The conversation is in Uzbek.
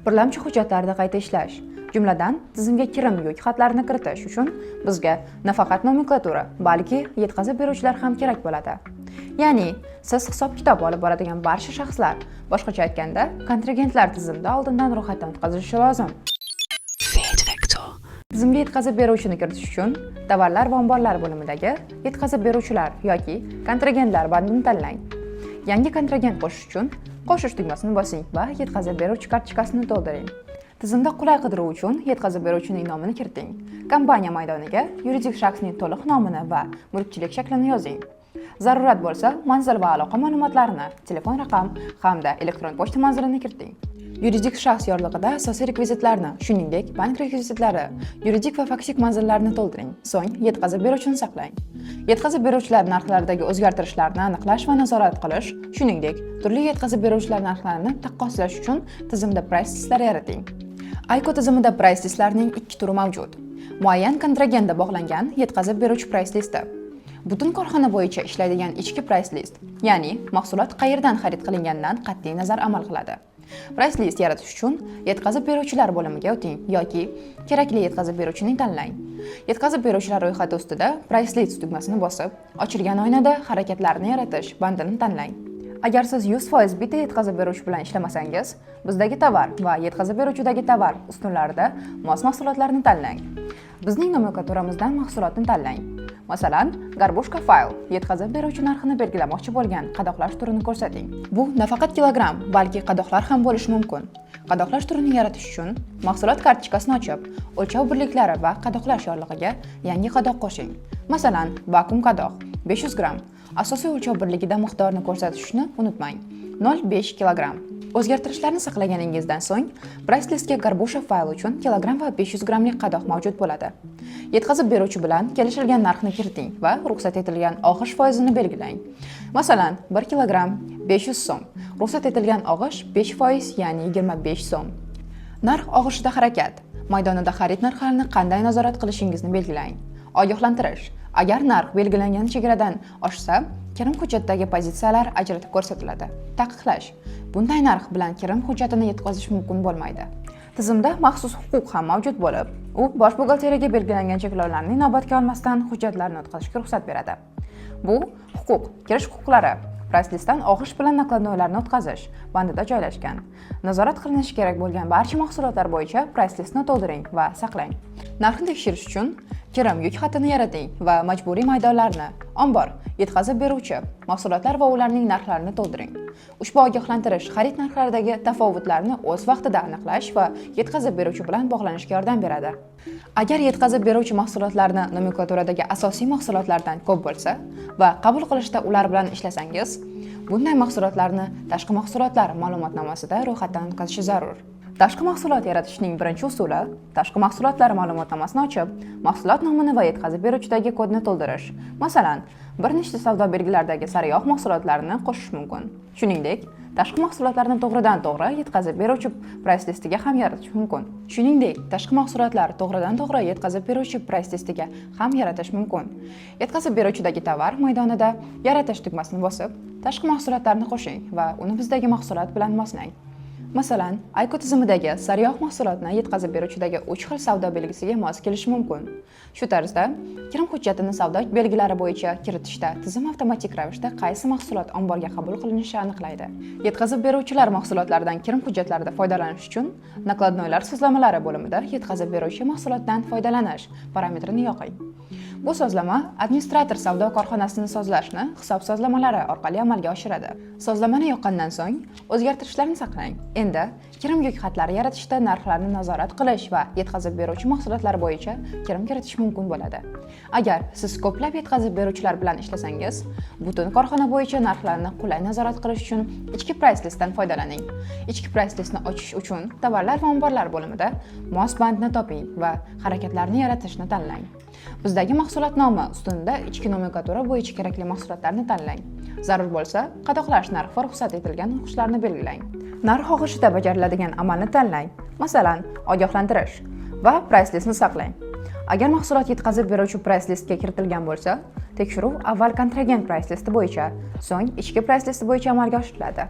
birlamchi hujjatlarni qayta ishlash, jumladan tizimga kirim yoki xatlarni kiritish uchun bizga nafaqat nomenklatura, balki yetkazib beruvchilar ham kerak bo'ladi. Ya'ni siz hisob-kitob olib boradigan barcha shaxslar, boshqacha aytganda, kontragentlar tizimda oldindan ro'yxatdan o'tkazilishi lozim. Tizimga yetkazib beruvchini kiritish uchun tovarlar va omborlar bo'limidagi yetkazib beruvchilar yoki kontragentlar bandini tanlang. Yangi kontragent qo'shish uchun qo'shish tugmasini bosing va yetkazib beruvchi kartochkasini to'ldiring. Tizimda qulay qidiruv uchun yetkazib beruvchining nomini kiriting. Kompaniya maydoniga yuridik shaxsning to'liq nomini va mulkchilik shaklini yozing. Zarurat bo'lsa, manzil va aloqa ma'lumotlarini, telefon raqam hamda elektron pochta manzilini kiriting. Yuridik shaxs yorlig'ida asosiy rekvizitlarni, shuningdek, bank rekvizitlari, yuridik va faksik manzillarni to'ldiring. So'ng yetkazib beruvchini saqlang. Yetkazib beruvchilar narxlaridagi o'zgartirishlarni aniqlash va nazorat qilish, shuningdek, turli yetkazib beruvchilar narxlarini taqqoslash uchun tizimda price listlar yarating. Ayco tizimida price listlarning ikki turi mavjud. Muayyan kontragentga bog'langan yetkazib beruvchi price listi. Butun korxona bo'yicha ishlaydigan ichki price list, ya'ni mahsulot qayerdan xarid qilinganidan qat'iy nazar amal qiladi. Price list yaratish uchun yetkazib beruvchilar bo'limiga o'ting yoki kerakli yetkazib beruvchini tanlang. Yetkazib beruvchilar ro'yxati ustida price list tugmasini bosib, ochilgan oynada harakatlarni yaratish bandini tanlang. Agar siz 100% bitta yetkazib beruvchi bilan ishlamasangiz, bizdagi tovar va yetkazib beruvchidagi tovar ustunlarida mos mahsulotlarni tanlang. Bizning nomenklaturaimizdan mahsulotni tanlang. Masalan, garbushka fayl yetkazib beruvchi narxini belgilamoqchi bo'lgan qadoqlash turini ko'rsating. Bu nafaqat kilogramm, balki qadoqlar ham bo'lishi mumkin. Qadoqlash turini yaratish uchun mahsulot kartochkasini ochib, o'lchov birliklari va qadoqlash yorlig'iga yangi qadoq qo'shing. Masalan, vakuum qadoq 500 gramm. Asosiy o'lchov birligida miqdorni ko'rsatishni unutmang. 0,5 kilogramm. O'zgartirishlarni saqlaganingizdan so'ng, price listga garbusha fayl uchun kilogramm va 500 grammlik qadoq mavjud bo'ladi. Yetkazib beruvchi bilan kelishilgan narxni kiriting va ruxsat etilgan og'ish foizini belgilang. Masalan, 1 kilogramm 500 so'm. Ruxsat etilgan og'ish 5%, ya'ni 25 so'm. Narx og'ishida harakat. Maydonida xarid narxlarini qanday nazorat qilishingizni belgilang. Ogohlantirish. Agar narx belgilangan chegaradan oshsa, kirim hujjatdagi pozitsiyalar ajratib ko'rsatiladi. Taqiqlash. Bunday narx bilan kirim hujjatini yetkazish mumkin bo'lmaydi. Tizimda maxsus huquq ham mavjud bo'lib, u bosh buxgalteriyaga belgilangan cheklovlarni inobatga olmasdan hujjatlarni o'tkazishga ruxsat beradi. Bu huquq, kirish huquqlari price listdan og'ish bilan nakladnoylarni o'tkazish bandida joylashgan. Nazorat qilinishi kerak bo'lgan barcha mahsulotlar bo'yicha price listni to'ldiring va saqlang. Narxni tekshirish uchun kirim yuk xatini yarating va majburiy maydonlarni, ombor, yetkazib beruvchi, mahsulotlar va ularning narxlarini to'ldiring. Ushbu ogohlantirish xarid narxlaridagi tafovutlarni o'z vaqtida aniqlash va yetkazib beruvchi bilan bog'lanishga yordam beradi. Agar yetkazib beruvchi mahsulotlarni nomenklaturadagi asosiy mahsulotlardan ko'p bo'lsa va qabul qilishda ular bilan ishlasangiz, bunday mahsulotlarni tashqi mahsulotlar ma'lumotnomasida ro'yxatdan o'tkazish zarur. Tashqi mahsulot yaratishning birinchi usuli tashqi mahsulotlar ma'lumotnomasini ochib, mahsulot nomini va yetkazib beruvchidagi kodni to'ldirish. Masalan, bir nechta savdo belgilaridagi sariyog' mahsulotlarni qo'shish mumkin. Shuningdek, tashqi mahsulotlarni to'g'ridan-to'g'ri yetkazib beruvchi price listiga ham yaratish mumkin. Shuningdek, tashqi mahsulotlar to'g'ridan-to'g'ri yetkazib beruvchi price listiga ham yaratish mumkin. Yetkazib beruvchidagi tovar maydonida yaratish tugmasini bosib, tashqi mahsulotlarni qo'shing va uni bizdagi mahsulot bilan moslang. Masalan, Ayco tizimidagi sariyog' mahsulotni yetkazib beruvchidagi 3 xil savdo belgisiga mos kelishi mumkin. Shu tarzda, kirim hujjatini savdo belgilari bo'yicha kiritishda tizim avtomatik ravishda qaysi mahsulot omborga qabul qilinishi aniqlaydi. Yetkazib beruvchilar mahsulotlaridan kirim hujjatlarida foydalanish uchun nakladnoylar sozlamalari bo'limida yetkazib beruvchi mahsulotdan foydalanish parametrini yoqing. Bu sozlama administrator savdo korxonasini sozlashni hisob sozlamalari orqali amalga oshiradi. Sozlamani yoqqandan so'ng o'zgartirishlarni saqlang. Endi kirim yuk xatlari yaratishda narxlarni nazorat qilish va yetkazib beruvchi mahsulotlar bo'yicha kirim kiritish mumkin bo'ladi. Agar siz ko'plab yetkazib beruvchilar bilan ishlasangiz, butun korxona bo'yicha narxlarni qulay nazorat qilish uchun ichki price listdan foydalaning. Ichki price listni ochish uchun tovarlar va omborlar bo'limida mos bandni toping va harakatlarni yaratishni tanlang. Bizdagi mahsulot nomi ustunda ichki nomenklatura bo'yicha kerakli mahsulotlarni tanlang. Zarur bo'lsa, qadoqlash narxi va ruxsat etilgan o'qishlarni belgilang. Narx og'ishida bajariladigan amalni tanlang. Masalan, ogohlantirish va price listni saqlang. Agar mahsulot yetkazib beruvchi price listga kiritilgan bo'lsa, tekshiruv avval kontragent price listi bo'yicha, so'ng ichki price listi bo'yicha amalga oshiriladi.